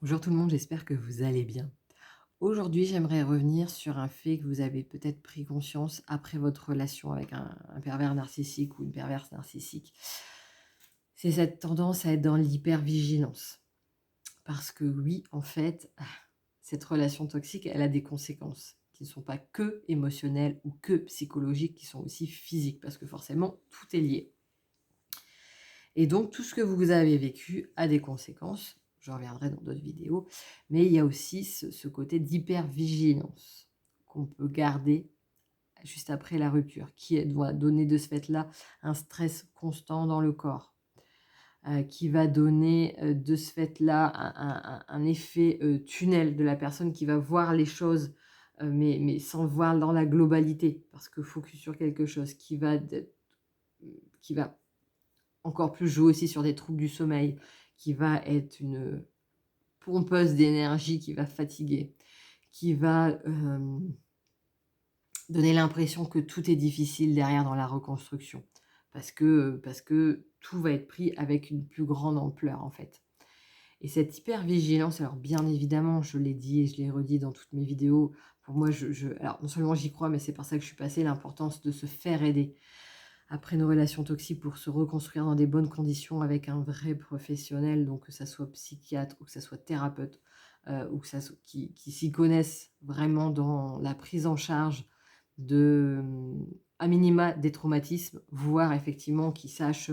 Bonjour tout le monde, j'espère que vous allez bien. Aujourd'hui, j'aimerais revenir sur un fait que vous avez peut-être pris conscience après votre relation avec un pervers narcissique ou une perverse narcissique. C'est cette tendance à être dans l'hypervigilance. Parce que oui, en fait, cette relation toxique, elle a des conséquences qui ne sont pas que émotionnelles ou que psychologiques, qui sont aussi physiques, parce que forcément, tout est lié. Et donc, tout ce que vous avez vécu a des conséquences. Je reviendrai dans d'autres vidéos. Mais il y a aussi ce côté d'hypervigilance qu'on peut garder juste après la rupture, qui doit donner de ce fait-là un stress constant dans le corps, qui va donner de ce fait-là un effet tunnel de la personne qui va voir les choses, mais sans voir dans la globalité, parce que focus sur quelque chose qui va encore plus jouer aussi sur des troubles du sommeil, qui va être une pompeuse d'énergie, qui va fatiguer, qui va, donner l'impression que tout est difficile derrière dans la reconstruction. Parce que tout va être pris avec une plus grande ampleur, en fait. Et cette hypervigilance, alors bien évidemment, je l'ai dit et je l'ai redit dans toutes mes vidéos, pour moi, alors non seulement j'y crois, mais c'est par ça que je suis passée, l'importance de se faire aider après nos relations toxiques pour se reconstruire dans des bonnes conditions avec un vrai professionnel, donc que ça soit psychiatre ou que ça soit thérapeute, ou que ça soit qui s'y connaissent vraiment dans la prise en charge de, à minima des traumatismes, voire effectivement qui sachent,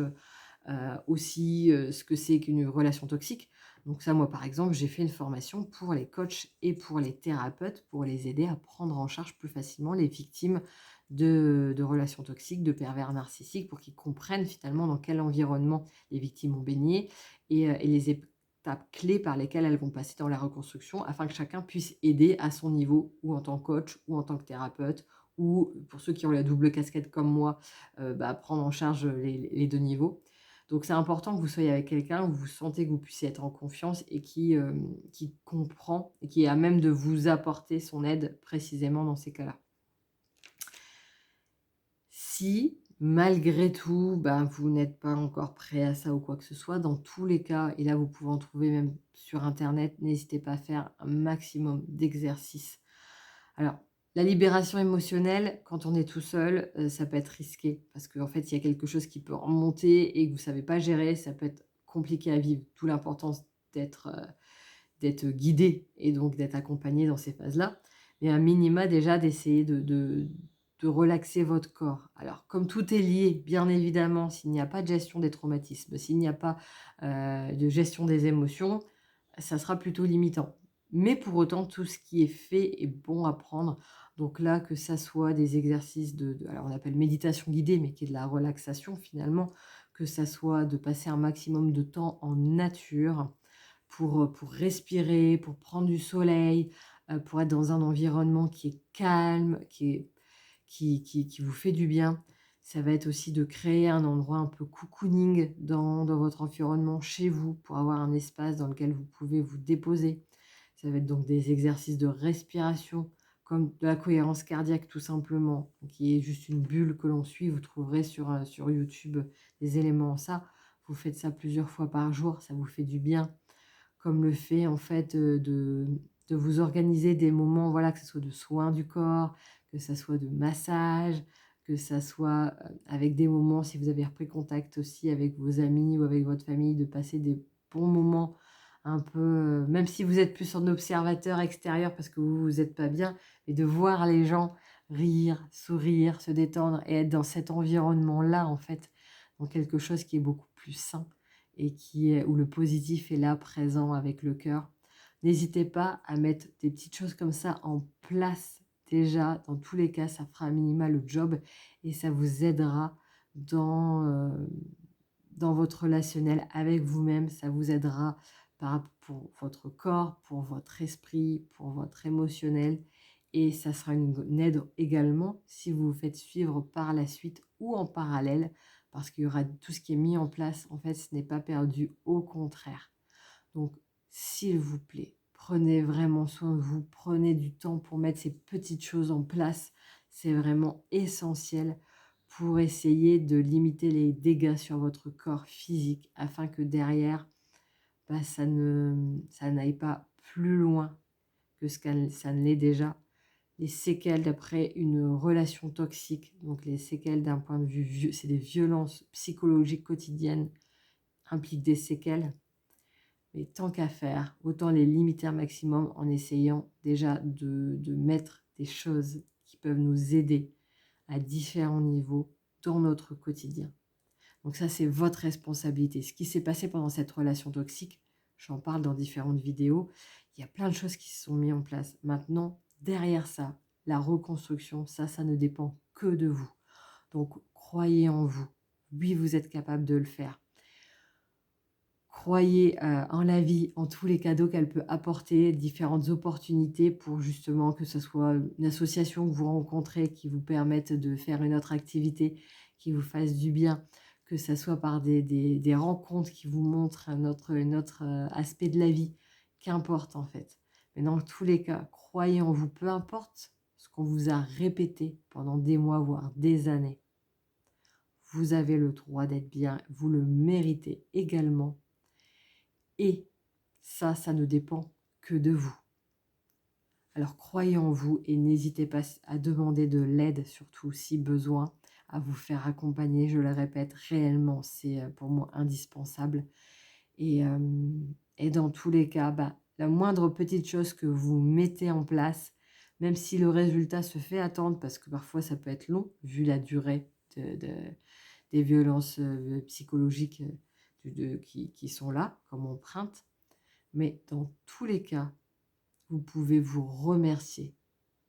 aussi, ce que c'est qu'une relation toxique. Donc ça, moi, par exemple, j'ai fait une formation pour les coachs et pour les thérapeutes, pour les aider à prendre en charge plus facilement les victimes de relations toxiques, de pervers narcissiques, pour qu'ils comprennent finalement dans quel environnement les victimes ont baigné et les étapes clés par lesquelles elles vont passer dans la reconstruction, afin que chacun puisse aider à son niveau, ou en tant que coach, ou en tant que thérapeute, ou pour ceux qui ont la double casquette comme moi, prendre en charge les 2 niveaux. Donc c'est important que vous soyez avec quelqu'un où vous sentez que vous puissiez être en confiance et qui comprend et qui est à même de vous apporter son aide précisément dans ces cas-là. Si, malgré tout, vous n'êtes pas encore prêt à ça ou quoi que ce soit, dans tous les cas, et là vous pouvez en trouver même sur internet, n'hésitez pas à faire un maximum d'exercices. Alors, la libération émotionnelle, quand on est tout seul, ça peut être risqué parce qu'en fait, il y a quelque chose qui peut remonter et que vous savez pas gérer, ça peut être compliqué à vivre. D'où l'importance d'être guidé et donc d'être accompagné dans ces phases-là. Mais à minima déjà d'essayer de relaxer votre corps. Alors comme tout est lié, bien évidemment, s'il n'y a pas de gestion des traumatismes, s'il n'y a pas, de gestion des émotions, ça sera plutôt limitant. Mais pour autant, tout ce qui est fait est bon à prendre. Donc là, que ça soit des exercices alors on appelle méditation guidée, mais qui est de la relaxation finalement, que ça soit de passer un maximum de temps en nature pour respirer, pour prendre du soleil, pour être dans un environnement qui est calme, qui vous fait du bien. Ça va être aussi de créer un endroit un peu cocooning dans votre environnement chez vous, pour avoir un espace dans lequel vous pouvez vous déposer. Ça va être donc des exercices de respiration, comme de la cohérence cardiaque tout simplement, qui est juste une bulle que l'on suit. Vous trouverez sur YouTube des éléments en ça. Vous faites ça plusieurs fois par jour, ça vous fait du bien. Comme le fait en fait, de vous organiser des moments, voilà, que ce soit de soins du corps, que ça soit de massage, que ça soit, avec des moments, si vous avez repris contact aussi avec vos amis ou avec votre famille, de passer des bons moments un peu, même si vous êtes plus en observateur extérieur parce que vous êtes pas bien, mais de voir les gens rire, sourire, se détendre et être dans cet environnement-là, en fait, dans quelque chose qui est beaucoup plus sain et qui est où le positif est là, présent avec le cœur. N'hésitez pas à mettre des petites choses comme ça en place déjà. Dans tous les cas, ça fera à minima le job et ça vous aidera dans votre relationnel avec vous-même. Ça vous aidera pour votre corps, pour votre esprit, pour votre émotionnel. Et ça sera une aide également si vous vous faites suivre par la suite ou en parallèle, parce qu'il y aura tout ce qui est mis en place. En fait, ce n'est pas perdu, au contraire. Donc, s'il vous plaît, prenez vraiment soin de vous, prenez du temps pour mettre ces petites choses en place. C'est vraiment essentiel pour essayer de limiter les dégâts sur votre corps physique afin que derrière, bah, ça n'aille pas plus loin que ça ne l'est déjà. Les séquelles d'après une relation toxique, donc les séquelles d'un point de vue c'est des violences psychologiques quotidiennes, impliquent des séquelles. Mais tant qu'à faire, autant les limiter un maximum en essayant déjà de mettre des choses qui peuvent nous aider à différents niveaux dans notre quotidien. Donc ça, c'est votre responsabilité. Ce qui s'est passé pendant cette relation toxique, j'en parle dans différentes vidéos, il y a plein de choses qui se sont mises en place. Maintenant, derrière ça, la reconstruction, ça ne dépend que de vous. Donc, croyez en vous. Oui, vous êtes capable de le faire. Croyez en la vie, en tous les cadeaux qu'elle peut apporter, différentes opportunités pour justement que ce soit une association que vous rencontrez qui vous permette de faire une autre activité qui vous fasse du bien, que ce soit par des rencontres qui vous montrent un autre aspect de la vie, qu'importe en fait. Mais dans tous les cas, croyez en vous, peu importe ce qu'on vous a répété pendant des mois, voire des années. Vous avez le droit d'être bien, vous le méritez également. Et ça ne dépend que de vous. Alors croyez en vous et n'hésitez pas à demander de l'aide, surtout si besoin, à vous faire accompagner. Je le répète, réellement, c'est pour moi indispensable. Et, euh, et dans tous les cas, bah, la moindre petite chose que vous mettez en place, même si le résultat se fait attendre, parce que parfois ça peut être long, vu la durée des violences psychologiques qui sont là, comme empreinte. Mais dans tous les cas, vous pouvez vous remercier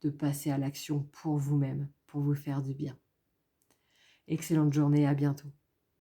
de passer à l'action pour vous-même, pour vous faire du bien. Excellente journée, à bientôt.